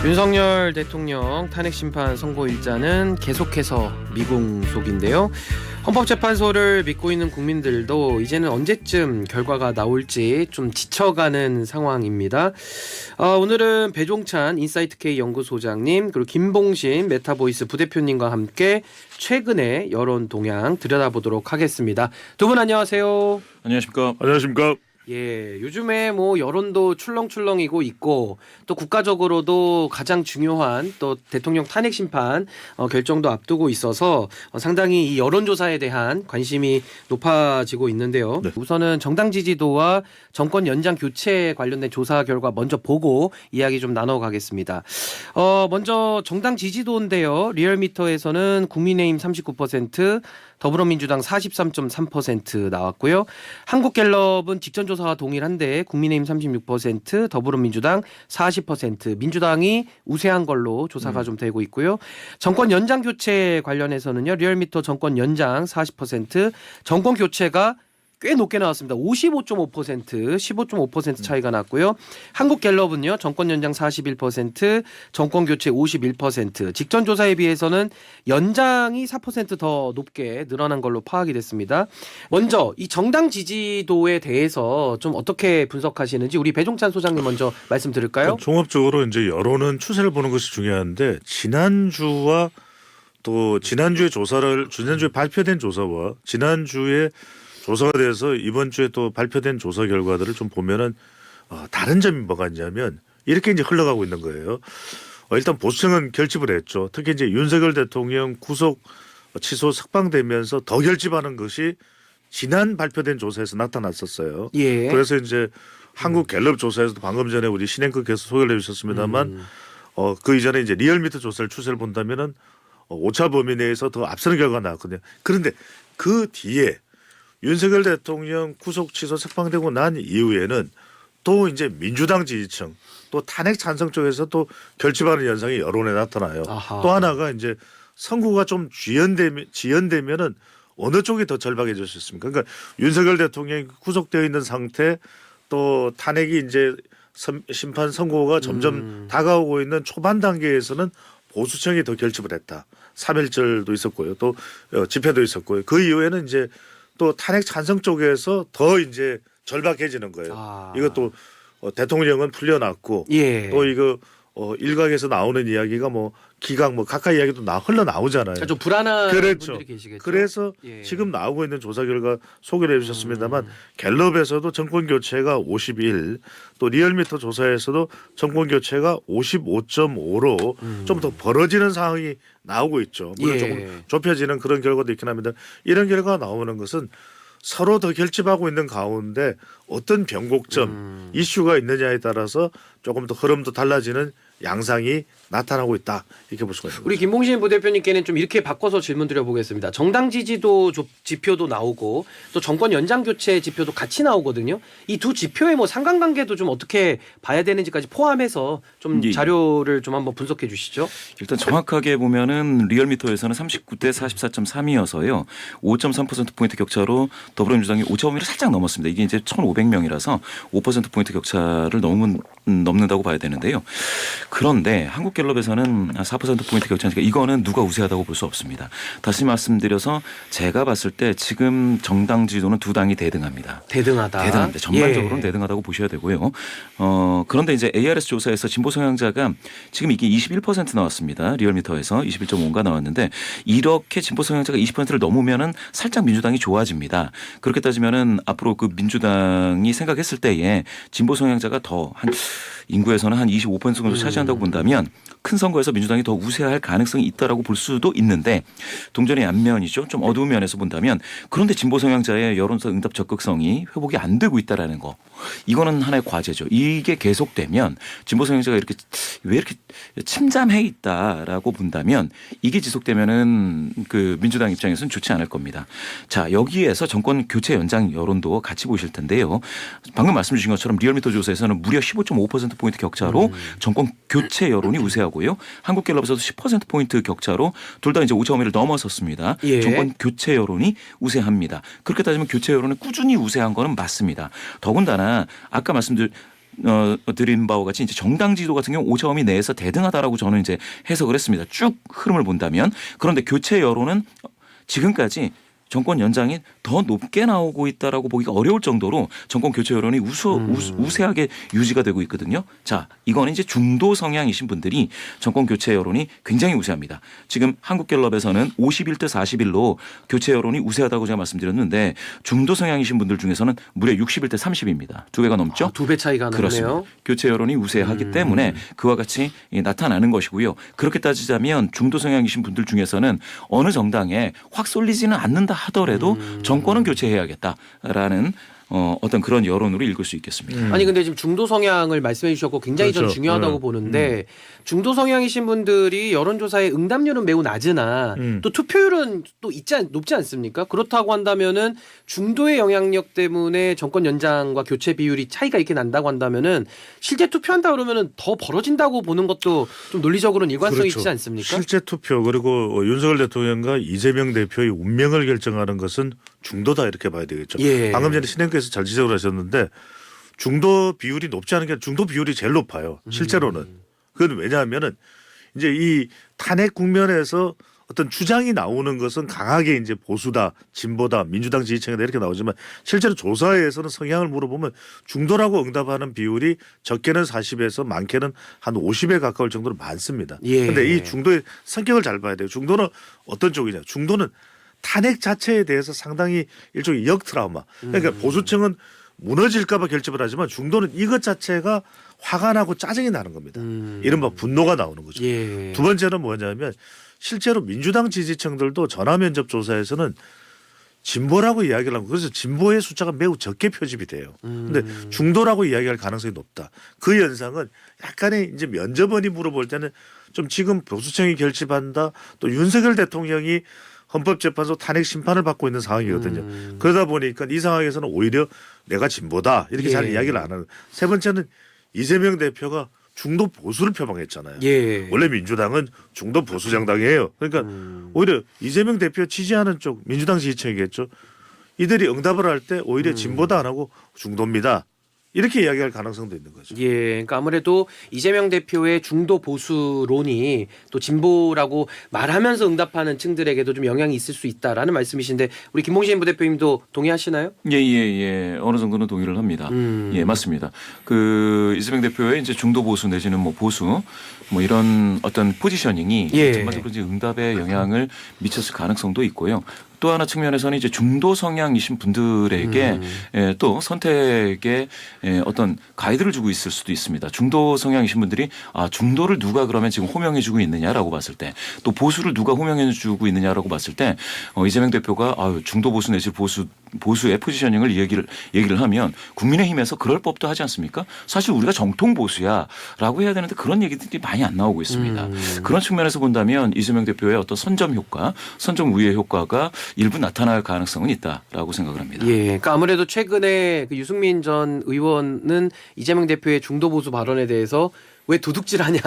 윤석열 대통령 탄핵 심판 선고 일자는 계속해서 미궁속인데요. 헌법재판소를 믿고 있는 국민들도 이제는 언제쯤 결과가 나올지 좀 지쳐가는 상황입니다. 오늘은 배종찬 인사이트K 연구소장님 그리고 김봉신 메타보이스 부대표님과 함께 최근의 여론 동향 들여다보도록 하겠습니다. 두 분 안녕하세요. 안녕하십니까. 안녕하십니까. 예, 요즘에 뭐 여론도 출렁출렁이고 있고 또 국가적으로도 가장 중요한 또 대통령 탄핵 심판 결정도 앞두고 있어서 상당히 이 여론조사에 대한 관심이 높아지고 있는데요. 네. 우선은 정당 지지도와 정권 연장 교체 관련된 조사 결과 먼저 보고 이야기 좀 나눠가겠습니다. 먼저 정당 지지도인데요. 리얼미터에서는 국민의힘 39%, 더불어민주당 43.3% 나왔고요. 한국갤럽은 직전 조사와 동일한데 국민의힘 36%, 더불어민주당 40%, 민주당이 우세한 걸로 조사가 좀 되고 있고요. 정권 연장 교체 관련해서는요. 리얼미터 정권 연장 40%, 정권 교체가 꽤 높게 나왔습니다. 55.5%, 15.5% 차이가 났고요. 한국갤럽은요. 정권 연장 41%, 정권 교체 51%, 직전 조사에 비해서는 연장이 4%더 높게 늘어난 걸로 파악이 됐습니다. 먼저 이 정당 지지도에 대해서 좀 어떻게 분석하시는지 우리 배종찬 소장님 먼저 말씀 드릴까요? 종합적으로 이제 여론은 추세를 보는 것이 중요한데 지난주와 또 지난주에 발표된 조사와 지난주에 조사가 돼서 이번 주에 또 발표된 조사 결과들을 좀 보면은 다른 점이 뭐가 있냐면 이렇게 이제 흘러가고 있는 거예요. 일단 보수층은 결집을 했죠. 특히 이제 윤석열 대통령 구속 취소 석방되면서 더 결집하는 것이 지난 발표된 조사에서 나타났었어요. 예. 그래서 이제 한국 갤럽 조사에서도 방금 전에 우리 신앵커께서 소개를 해주셨습니다만 그 이전에 이제 리얼미터 조사를 추세를 본다면은 오차 범위 내에서 더 앞서는 결과가 나왔거든요. 그런데 그 뒤에 윤석열 대통령 구속 취소 석방되고 난 이후에는 또 이제 민주당 지지층 또 탄핵 찬성 쪽에서 또 결집하는 현상이 여론에 나타나요. 아하. 또 하나가 이제 선거가 좀 지연되면은 어느 쪽이 더 절박해질 수 있습니까? 그러니까 윤석열 대통령이 구속되어 있는 상태 또 탄핵이 이제 심판 선고가 점점 다가오고 있는 초반 단계에서는 보수층이 더 결집을 했다. 3.1절도 있었고요. 또 집회도 있었고요. 그 이후에는 이제 또 탄핵 찬성 쪽에서 더 이제 절박해지는 거예요. 이것도 대통령은 풀려났고 예. 또 이거 일각에서 나오는 이야기가 뭐 기각 뭐 가까이 이야기도 흘러나오잖아요. 좀 불안한 그렇죠. 분들이 계시겠죠. 그래서 예. 지금 나오고 있는 조사 결과 소개를 해주셨습니다만 갤럽에서도 정권 교체가 51, 또 리얼미터 조사에서도 정권 교체가 55.5로 좀 더 벌어지는 상황이 나오고 있죠. 물론 예. 조금 좁혀지는 그런 결과도 있긴 합니다. 이런 결과가 나오는 것은 서로 더 결집하고 있는 가운데 어떤 변곡점 이슈가 있느냐에 따라서 조금 더 흐름도 달라지는 양상이 나타나고 있다 이렇게 볼 수가 있습니다. 우리 김봉신 부대표님께는 좀 이렇게 바꿔서 질문 드려보겠습니다. 정당 지지도 지표도 나오고 또 정권 연장 교체 지표도 같이 나오거든요. 이 두 지표의 뭐 상관관계도 좀 어떻게 봐야 되는지까지 포함해서 좀 예. 자료를 좀 한번 분석해 주시죠. 일단 정확하게 보면은 리얼미터에서는 39대 44.3이어서요. 5.3%포인트 격차로 더불어민주당이 오차범위를 살짝 넘었습니다. 이게 이제 1,500명이라서 5%포인트 격차를 넘는다고 봐야 되는데요. 그런데 한국갤럽에서는 4%포인트 격차니까 이거는 누가 우세하다고 볼 수 없습니다. 다시 말씀드려서 제가 봤을 때 지금 정당 지지도는 두 당이 대등합니다. 대등하다. 전반적으로는 예. 대등하다고 보셔야 되고요. 그런데 이제 ARS 조사에서 진보 성향자가 지금 이게 21% 나왔습니다. 리얼미터에서 21.5가 나왔는데 이렇게 진보 성향자가 20%를 넘으면은 살짝 민주당이 좋아집니다. 그렇게 따지면은 앞으로 그 민주당이 생각했을 때에 진보 성향자가 더 한 인구에서는 한 25% 정도 차지한다고 본다면 큰 선거에서 민주당이 더 우세할 가능성이 있다라고 볼 수도 있는데 동전의 앞면이죠. 좀 어두운 면에서 본다면 그런데 진보 성향자의 여론조사 응답 적극성이 회복이 안 되고 있다라는 거. 이거는 하나의 과제죠. 이게 계속되면 진보 성향자가 왜 이렇게 침잠해 있다라고 본다면 이게 지속되면은 그 민주당 입장에서는 좋지 않을 겁니다. 자, 여기에서 정권 교체 연장 여론도 같이 보실 텐데요. 방금 말씀 주신 것처럼 리얼미터 조사에서는 무려 15.5%포인트 격차로 정권 교체 여론이 우세하고요. 한국갤럽에서도 10%포인트 격차로 둘 다 이제 오차범위를 넘어섰습니다. 예. 정권 교체 여론이 우세합니다. 그렇게 따지면 교체 여론이 꾸준히 우세한 거는 맞습니다. 더군다나 아까 말씀드린 드린 바와 같이 이제 정당 지도 같은 경우 오차범위 내에서 대등하다라고 저는 이제 해석을 했습니다. 쭉 흐름을 본다면. 그런데 교체 여론은 지금까지 정권 연장이 더 높게 나오고 있다라고 보기가 어려울 정도로 정권 교체 여론이 우세하게 유지가 되고 있거든요. 자, 이거는 이제 중도 성향이신 분들이 정권 교체 여론이 굉장히 우세합니다. 지금 한국갤럽에서는 51대 41로 교체 여론이 우세하다고 제가 말씀드렸는데 중도 성향이신 분들 중에서는 무려 61대 30입니다. 두 배가 넘죠. 2배 차이가 그렇습니다. 나네요. 교체 여론이 우세하기 때문에 그와 같이 나타나는 것이고요. 그렇게 따지자면 중도 성향이신 분들 중에서는 어느 정당에 확 쏠리지는 않는다 하더라도 정권은 교체해야겠다라는 어떤 그런 여론으로 읽을 수 있겠습니다. 아니 근데 지금 중도 성향을 말씀해 주셨고 굉장히 저는 그렇죠. 중요하다고 보는데 중도 성향이신 분들이 여론조사의 응답률은 매우 낮으나 또 투표율은 또 높지 않습니까? 그렇다고 한다면은 중도의 영향력 때문에 정권 연장과 교체 비율이 차이가 이렇게 난다고 한다면은 실제 투표한다 그러면은 더 벌어진다고 보는 것도 좀 논리적으로는 일관성이 있지 않습니까? 실제 투표 그리고 윤석열 대통령과 이재명 대표의 운명을 결정하는 것은 중도다 이렇게 봐야 되겠죠. 예. 방금 전에 신행께서 잘 지적을 하셨는데 중도 비율이 높지 않은 게 아니라 중도 비율이 제일 높아요. 실제로는. 그건 왜냐하면은 이제 이 탄핵 국면에서 어떤 주장이 나오는 것은 강하게 이제 보수다, 진보다, 민주당 지지층이다 이렇게 나오지만 실제로 조사에서는 성향을 물어보면 중도라고 응답하는 비율이 적게는 40에서 많게는 한 50에 가까울 정도로 많습니다. 그런데 예. 이 중도의 성격을 잘 봐야 돼요. 중도는 어떤 쪽이냐? 중도는 탄핵 자체에 대해서 상당히 일종의 역 트라우마. 그러니까 보수층은 무너질까 봐 결집을 하지만 중도는 이것 자체가 화가 나고 짜증이 나는 겁니다. 이른바 분노가 나오는 거죠. 예. 두 번째는 뭐냐면 실제로 민주당 지지층들도 전화면접 조사에서는 진보라고 이야기를 하고 그래서 진보의 숫자가 매우 적게 표집이 돼요. 그런데 중도라고 이야기할 가능성이 높다. 그 현상은 약간의 이제 면접원이 물어볼 때는 좀 지금 보수층이 결집한다. 또 윤석열 대통령이 헌법재판소 탄핵 심판을 받고 있는 상황이거든요. 그러다 보니까 이 상황에서는 오히려 내가 진보다 이렇게 잘 예. 이야기를 안 하는. 세 번째는 이재명 대표가 중도 보수를 표방했잖아요. 예. 원래 민주당은 중도 보수 정당이에요. 그러니까 오히려 이재명 대표 지지하는 쪽 민주당 지지층이겠죠. 이들이 응답을 할 때 오히려 진보다 안 하고 중도입니다. 이렇게 이야기할 가능성도 있는 거죠. 예, 그러니까 아무래도 이재명 대표의 중도 보수론이 또 진보라고 말하면서 응답하는 층들에게도 좀 영향이 있을 수 있다라는 말씀이신데 우리 김봉신 부대표님도 동의하시나요? 예. 어느 정도는 동의를 합니다. 예, 맞습니다. 그 이재명 대표의 이제 중도 보수 내지는 뭐 보수 뭐 이런 어떤 포지셔닝이 예. 전반적으로 이제 응답에 영향을 미쳤을 가능성도 있고요. 또 하나 측면에서는 이제 중도 성향이신 분들에게 또 선택에 어떤 가이드를 주고 있을 수도 있습니다. 중도 성향이신 분들이 중도를 누가 그러면 지금 호명해 주고 있느냐라고 봤을 때 또 보수를 누가 호명해 주고 있느냐라고 봤을 때 이재명 대표가 중도 보수 내지 보수의 포지셔닝을 얘기를 하면 국민의힘에서 그럴 법도 하지 않습니까? 사실 우리가 정통 보수야라고 해야 되는데 그런 얘기들이 많이 안 나오고 있습니다. 그런 측면에서 본다면 이재명 대표의 어떤 선점 우회 효과가 일부 나타날 가능성은 있다라고 생각을 합니다. 예, 그러니까 아무래도 최근에 그 유승민 전 의원은 이재명 대표의 중도 보수 발언에 대해서 왜 도둑질하냐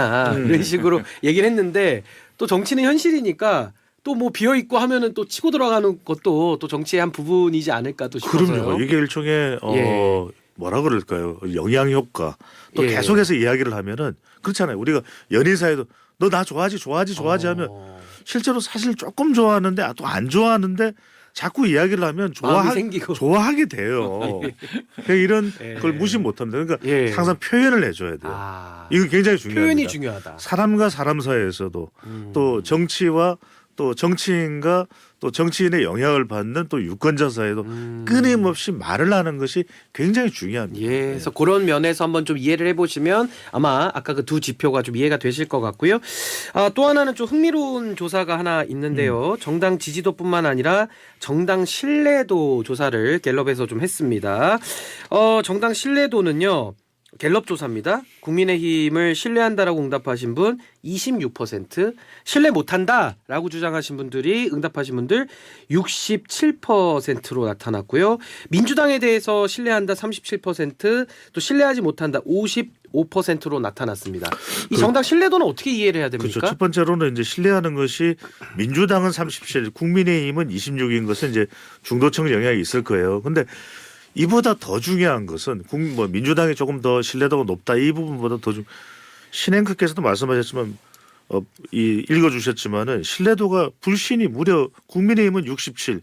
이런 식으로 얘기를 했는데 또 정치는 현실이니까 또 뭐 비어 있고 하면은 또 치고 들어가는 것도 또 정치의 한 부분이지 않을까 또 싶어서요. 그럼요. 이게 일종의 예. 뭐라 그럴까요? 영향 효과. 또 예. 계속해서 이야기를 하면은 그렇잖아요. 우리가 연인 사이도 너 나 좋아하지 하면 실제로 사실 조금 좋아하는데 또 안 좋아하는데 자꾸 이야기를 하면 마음이 생기고. 좋아하게 돼요. 그러니까 이런 예. 걸 무시 못합니다. 그러니까 예. 항상 표현을 해줘야 돼요. 이거 굉장히 중요합니다. 표현이 중요하다. 사람과 사람 사이에서도 또 정치와 또 정치인과 또 정치인의 영향을 받는 또 유권자 사이에도 끊임없이 말을 하는 것이 굉장히 중요합니다. 예, 그래서 그런 면에서 한번 좀 이해를 해보시면 아마 아까 그 두 지표가 좀 이해가 되실 것 같고요. 또 하나는 좀 흥미로운 조사가 하나 있는데요. 정당 지지도뿐만 아니라 정당 신뢰도 조사를 갤럽에서 좀 했습니다. 정당 신뢰도는요. 갤럽 조사입니다. 국민의힘을 신뢰한다라고 응답하신 분 26%, 신뢰 못한다라고 주장하신 분들이 응답하신 분들 67%로 나타났고요. 민주당에 대해서 신뢰한다 37%, 또 신뢰하지 못한다 55%로 나타났습니다. 이 정당 신뢰도는 어떻게 이해를 해야 됩니까? 그렇죠. 첫 번째로는 이제 신뢰하는 것이 민주당은 37, 국민의힘은 26인 것은 이제 중도층 영향이 있을 거예요. 근데 이보다 더 중요한 것은 민주당이 조금 더 신뢰도가 높다 이 부분보다 더 신행크께서도 말씀하셨지만 읽어주셨지만은 신뢰도가 불신이 무려 국민의힘은 67,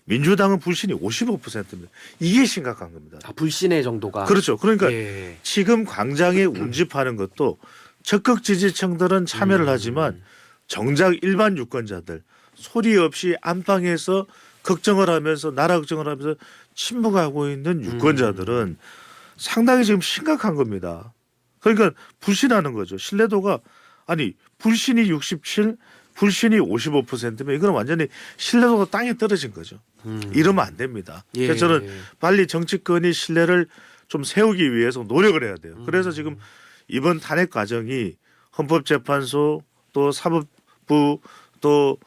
민주당은 불신이 55%입니다. 이게 심각한 겁니다. 불신의 정도가. 그렇죠. 그러니까 예. 지금 광장에 운집하는 것도 적극 지지층들은 참여를 하지만 정작 일반 유권자들 소리 없이 안방에서 걱정을 하면서 나라 걱정을 하면서 침묵하고 있는 유권자들은 상당히 지금 심각한 겁니다. 그러니까 불신하는 거죠. 신뢰도가 아니 불신이 67, 불신이 55%면 이거는 완전히 신뢰도가 땅에 떨어진 거죠. 이러면 안 됩니다. 예. 그래서 저는 빨리 정치권이 신뢰를 좀 세우기 위해서 노력을 해야 돼요. 그래서 지금 이번 탄핵 과정이 헌법재판소 또 사법부 또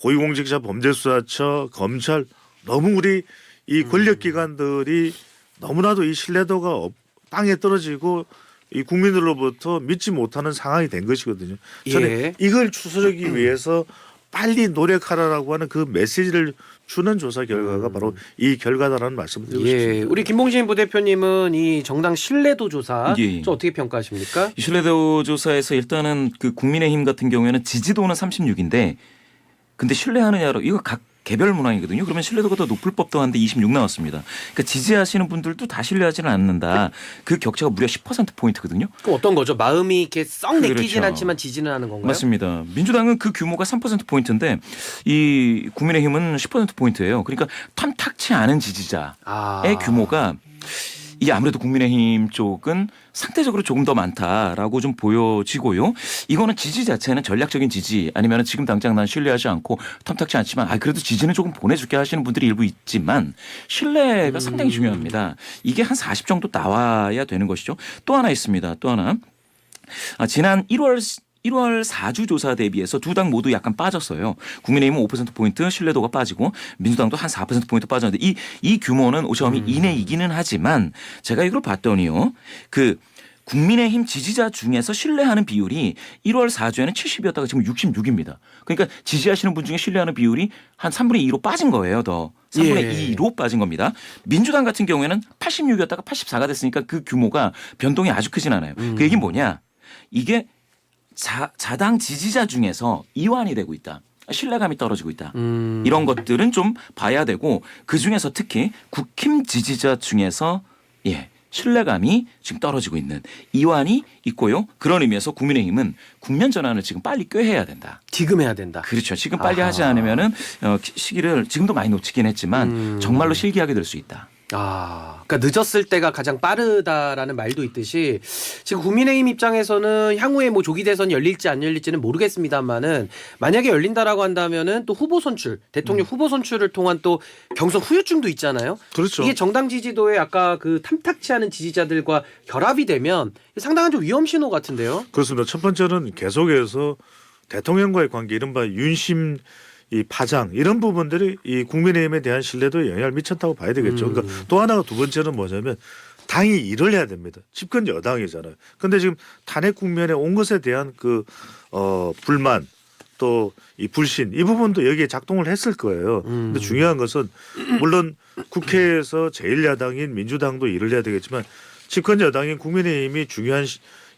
고위공직자 범죄수사처 검찰 너무 우리 이 권력기관들이 너무나도 이 신뢰도가 땅에 떨어지고 이 국민들로부터 믿지 못하는 상황이 된 것이거든요. 저는 예. 이걸 추스르기 위해서 빨리 노력하라라고 하는 그 메시지를 주는 조사 결과가 바로 이 결과다라는 말씀을 드리고 예. 싶습니다. 우리 김봉신 부대표님은 이 정당 신뢰도 조사 예. 좀 어떻게 평가하십니까? 이 신뢰도 조사에서 일단은 그 국민의힘 같은 경우에는 지지도는 36인데 근데 신뢰하느냐로 이거 각 개별 문항이거든요. 그러면 신뢰도가 더 높을 법도 한데 26 나왔습니다. 그러니까 지지하시는 분들도 다 신뢰하지는 않는다. 그 격차가 무려 10%포인트거든요. 그럼 어떤 거죠? 마음이 이렇게 썩 내키진 그렇죠. 않지만 지지는 하는 건가요? 맞습니다. 민주당은 그 규모가 3%포인트인데 이 국민의힘은 10%포인트예요. 그러니까 탐탁치 않은 지지자의 규모가 이게 아무래도 국민의힘 쪽은 상대적으로 조금 더 많다라고 좀 보여지고요. 이거는 지지 자체는 전략적인 지지 아니면 지금 당장 난 신뢰하지 않고 탐탁치 않지만 그래도 지지는 조금 보내줄게 하시는 분들이 일부 있지만 신뢰가 상당히 중요합니다. 이게 한 40 정도 나와야 되는 것이죠. 또 하나 있습니다. 또 하나. 지난 1월 4주 조사 대비해서 두 당 모두 약간 빠졌어요. 국민의힘은 5%포인트 신뢰도가 빠지고 민주당도 한 4%포인트 빠졌는데 이 규모는 오차범위 이내이기는 하지만 제가 이걸 봤더니요. 그 국민의힘 지지자 중에서 신뢰하는 비율이 1월 4주에는 70이었다가 지금 66입니다. 그러니까 지지하시는 분 중에 신뢰하는 비율이 한 3분의 2로 빠진 거예요. 더 3분의 2로 빠진 겁니다. 민주당 같은 경우에는 86이었다가 84가 됐으니까 그 규모가 변동이 아주 크진 않아요. 그 얘기는 뭐냐. 이게 자당 지지자 중에서 이완이 되고 있다. 신뢰감이 떨어지고 있다. 이런 것들은 좀 봐야 되고 그중에서 특히 국힘 지지자 중에서 신뢰감이 지금 떨어지고 있는 이완이 있고요. 그런 의미에서 국민의힘은 국면 전환을 지금 빨리 꾀해야 된다. 지금 해야 된다. 그렇죠. 지금 빨리 하지 않으면은 시기를 지금도 많이 놓치긴 했지만 정말로 실기하게 될 수 있다. 그러니까 늦었을 때가 가장 빠르다라는 말도 있듯이 지금 국민의힘 입장에서는 향후에 뭐 조기 대선이 열릴지 안 열릴지는 모르겠습니다만은 만약에 열린다라고 한다면은 또 후보 선출, 대통령 후보 선출을 통한 또 경선 후유증도 있잖아요. 그렇죠. 이게 정당 지지도에 아까 그 탐탁치 않은 지지자들과 결합이 되면 상당한 좀 위험 신호 같은데요. 그렇습니다. 첫 번째는 계속해서 대통령과의 관계 이른바 윤심 이 파장 이런 부분들이 이 국민의힘에 대한 신뢰도에 영향을 미쳤다고 봐야 되겠죠. 그러니까 또 하나가 두 번째는 뭐냐면 당이 일을 해야 됩니다. 집권 여당이잖아요. 그런데 지금 탄핵 국면에 온 것에 대한 그 불만 또 이 불신 이 부분도 여기에 작동을 했을 거예요. 근데 중요한 것은 물론 국회에서 제1야당인 민주당도 일을 해야 되겠지만 집권 여당인 국민의힘이 중요한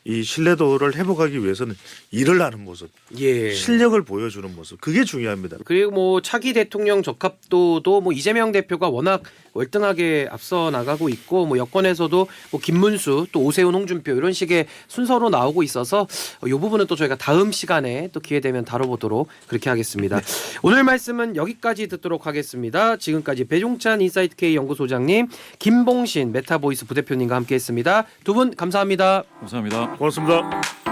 이 신뢰도를 회복하기 위해서는 일을 하는 모습, 실력을 보여주는 모습 그게 중요합니다. 그리고 뭐 차기 대통령 적합도도 뭐 이재명 대표가 워낙 월등하게 앞서 나가고 있고 뭐 여권에서도 뭐 김문수 또 오세훈 홍준표 이런 식의 순서로 나오고 있어서 이 부분은 또 저희가 다음 시간에 또 기회 되면 다뤄보도록 그렇게 하겠습니다. 오늘 말씀은 여기까지 듣도록 하겠습니다. 지금까지 배종찬 인사이트K 연구소장님, 김봉신 메타보이스 부대표님과 함께했습니다. 두 분 감사합니다. 감사합니다. 고맙습니다.